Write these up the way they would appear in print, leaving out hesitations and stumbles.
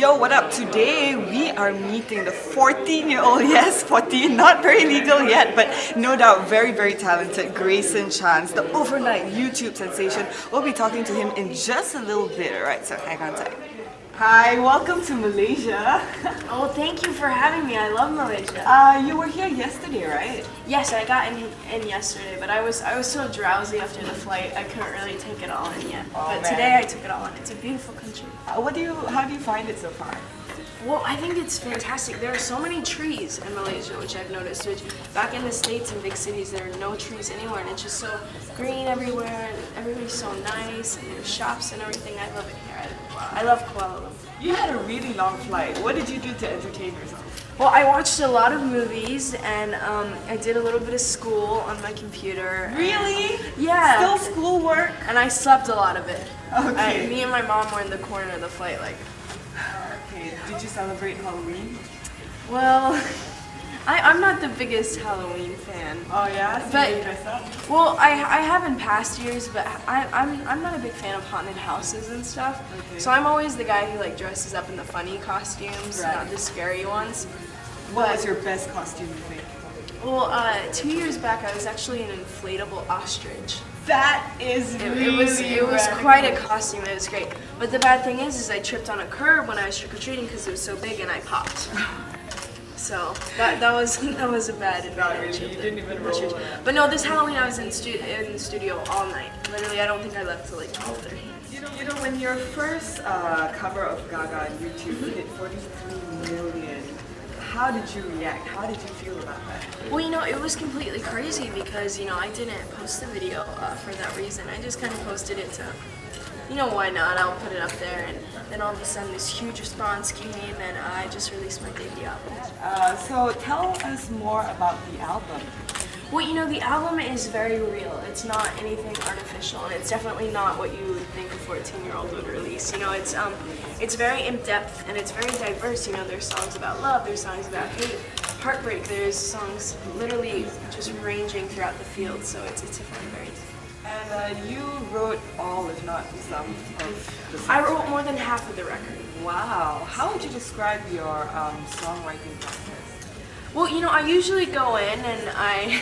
Yo, what up? Today we are meeting the 14-year-old, yes, 14, not very legal yet, but no doubt very, very talented Greyson Chance, the overnight YouTube sensation. We'll be talking to him in just a little bit, alright? So hang on tight. Hi, welcome to Malaysia. Oh, thank you for having me. I love Malaysia. You were here yesterday, right? Yes, I got in yesterday, but I was so drowsy after the flight, I couldn't really take it all in yet. Oh, but man. today I took it all in. It's a beautiful country. How do you find it so far? Well, I think it's fantastic. There are so many trees in Malaysia, which I've noticed. Which back in the States and big cities, there are no trees anywhere, and it's just so green everywhere, and everybody's so nice, and there's shops and everything. I love it here. I love Kuala Lumpur. You had a really long flight. What did you do to entertain yourself? Well, I watched a lot of movies, and I did a little bit of school on my computer. Really? Yeah. Still schoolwork? And I slept a lot of it. Okay. Me and my mom were in the corner of the flight, like. Okay. Did you celebrate Halloween? Well, I'm not the biggest Halloween fan. Oh yeah? So But- you dress up? Well, I have in past years, but I'm not a big fan of haunted houses and stuff. Okay. So I'm always the guy who like dresses up in the funny costumes, Right. not the scary ones. What was your best costume, you think? Well, 2 years back, I was actually an inflatable ostrich. That is really It was quite a costume. It was great. But the bad thing is I tripped on a curb when I was trick or treating because it was so big and I popped. So that was a bad advantage. really. of You the didn't even trick or roll treat. it. But no, this Halloween I was in the studio all night. Literally, I don't think I left till like 12:30. You know, when your first cover of Gaga on YouTube hit 43 million, how did you react? How did you feel about that? Well, you know, it was completely crazy because, you know, I didn't post the video for that reason. I just kind of posted it to, you know, why not? I'll put it up there. And then all of a sudden this huge response came and I just released my debut album. So tell us more about the album. Well, you know, the album is very real. It's not anything artificial, and it's definitely not what you would think a 14-year-old would release. You know, it's very in-depth and it's very diverse. You know, there's songs about love, there's songs about hate, heartbreak. There's songs literally just ranging throughout the field. So it's definitely very different. And you wrote all, if not some, of the songs. I wrote more than half of the record. Wow. How would you describe your songwriting process? Well, you know, I usually go in and I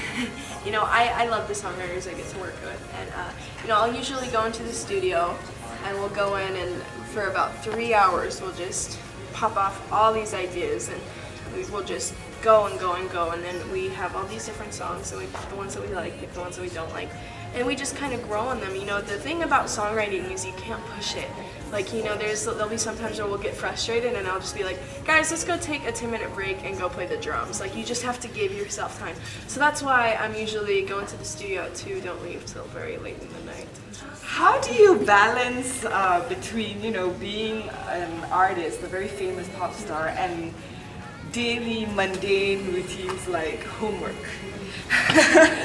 love the songwriters I get to work with. And, you know, I'll usually go into the studio and we'll go in and for about 3 hours we'll just pop off all these ideas and we'll just go and go and go. And then we have all these different songs and we pick the ones that we like, pick the ones that we don't like. And we just kind of grow on them. You know, the thing about songwriting is you can't push it. Like, you know, there'll be sometimes where we'll get frustrated and I'll just be like, guys, let's go take a 10-minute break and go play the drums. Like, you just have to give yourself time. So that's why I'm usually going to the studio at 2, don't leave till very late in the night. How do you balance between, you know, being an artist, a very famous pop star, and daily mundane routines like homework?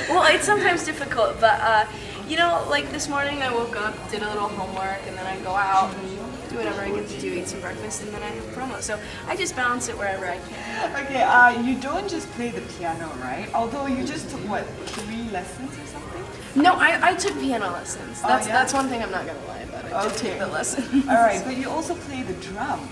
Well, it's sometimes difficult, but you know, like this morning I woke up, did a little homework, and then I go out and do whatever I get to do, eat some breakfast, and then I have promo. So I just balance it wherever I can. Okay, you don't just play the piano, right? Although you just took, what, 3 lessons or something? No, I took piano lessons. Oh, yeah? That's one thing I'm not gonna lie about. I did take the lesson. Alright, but you also play the drums.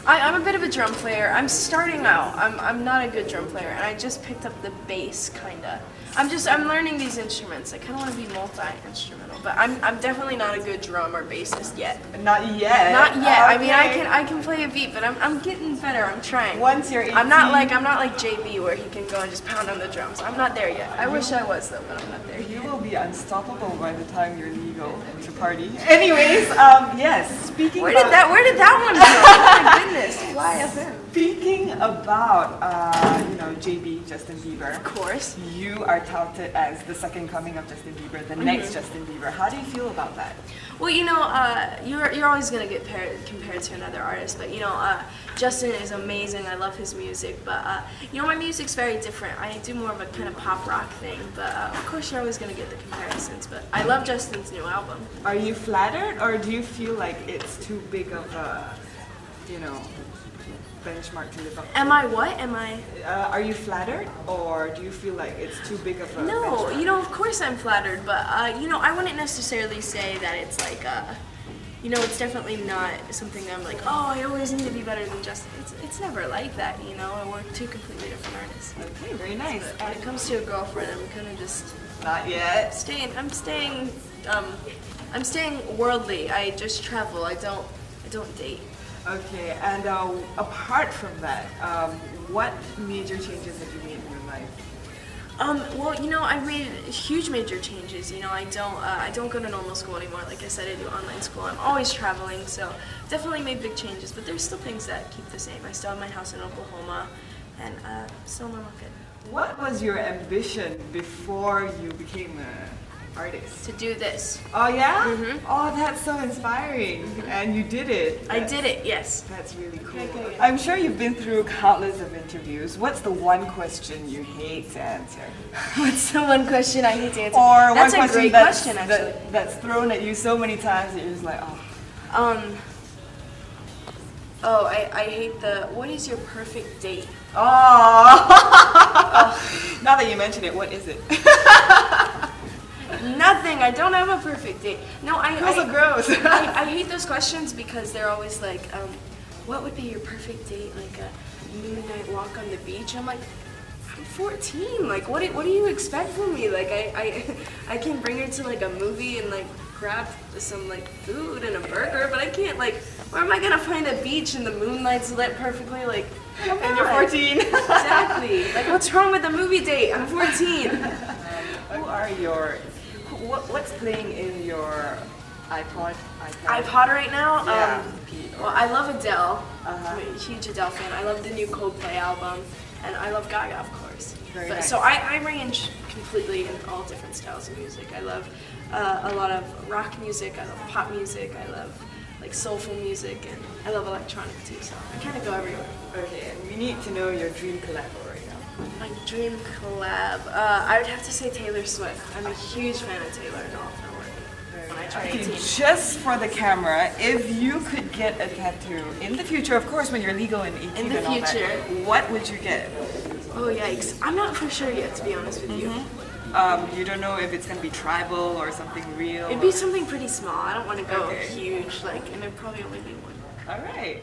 I'm a bit of a drum player. I'm starting out. I'm not a good drum player, and I just picked up the bass, kinda. I'm learning these instruments. I kind of want to be multi-instrumental, but I'm definitely not a good drum or bassist yet. Not yet. Not yet. I mean, Okay. I can play a beat, but I'm getting better. I'm trying. Once you're 18. I'm not like JB where he can go and just pound on the drums. I'm not there yet. I wish I was though, but I'm not there You yet. will be unstoppable by the time you're legal to party. Anyways, yes, speaking Where did about... that one go? Oh my goodness. Fly FM. Speaking about, you know, JB, Justin Bieber. Of course. You are touted as the second coming of Justin Bieber, the next Justin Bieber. How do you feel about that? Well, you know, you're always gonna get compared to another artist, but you know, Justin is amazing. I love his music, but you know, my music's very different. I do more of a kind of pop rock thing, but of course, you're always gonna get the comparisons. But I love Justin's new album. Are you flattered, or do you feel like it's too big of a, you know, benchmark to live up to? Am I what? Am I? Are you flattered, or do you feel like it's too big of a No, benchmark? you know, of course I'm flattered, but you know, I wouldn't necessarily say that it's like you know, it's definitely not something that I'm like, oh, I always need to be better than Justin. It's never like that, you know. We're two completely different artists. Okay, very nice. But when it comes to a girlfriend, I'm kind of just Not yet. I'm staying worldly. I just travel. I don't date. Okay, and apart from that, what major changes have you made in your life? Well, you know, I've made huge major changes. You know, I don't go to normal school anymore. Like I said, I do online school. I'm always traveling, so definitely made big changes. But there's still things that keep the same. I still have my house in Oklahoma, and still in my market. What was your ambition before you became an artist? To do this. Oh yeah? Mhm. Oh, that's so inspiring. And you did it. I did it, yes. That's really cool. Okay. I'm sure you've been through countless of interviews. What's the one question you hate to answer? What's the one question I hate to answer? Or That's one a great that's, question, actually. that's thrown at you so many times that you're just like, oh. I hate the, what is your perfect date? Oh. Now that you mention it, what is it? Nothing. I don't have a perfect date. No, Feels so gross. I hate those questions because they're always like, what would be your perfect date? Like a moonlight walk on the beach? I'm like, I'm 14. Like, what do you expect from me? Like, I can bring her to like a movie and like grab some like food and a burger, but I can't like, where am I gonna find a beach and the moonlight's lit perfectly? Like, And you're 14. Exactly. Like, what's wrong with a movie date? I'm 14. Who are your, what's playing in your iPod? iPod right now? Yeah. Well, I love Adele. Uh-huh. I'm a huge Adele fan. I love the new Coldplay album, and I love Gaga, of course. Very But nice. so I range completely in all different styles of music. I love a lot of rock music. I love pop music. I love like soulful music, and I love electronic too. So I kind of go everywhere. Okay, and we need to know your dream collab right now. My dream collab, I would have to say Taylor Swift. I'm a huge fan of Taylor and all of her work. When I turn Okay, 18. just for the camera, if you could get a tattoo in the future, of course, when you're legal and 18 In the and all future. that, what would you get? Oh yikes! I'm not for sure yet, to be honest with you. You don't know if it's gonna be tribal or something real. It'd be something pretty small. I don't want to go Okay. huge, like, and it'd probably only be one. All right.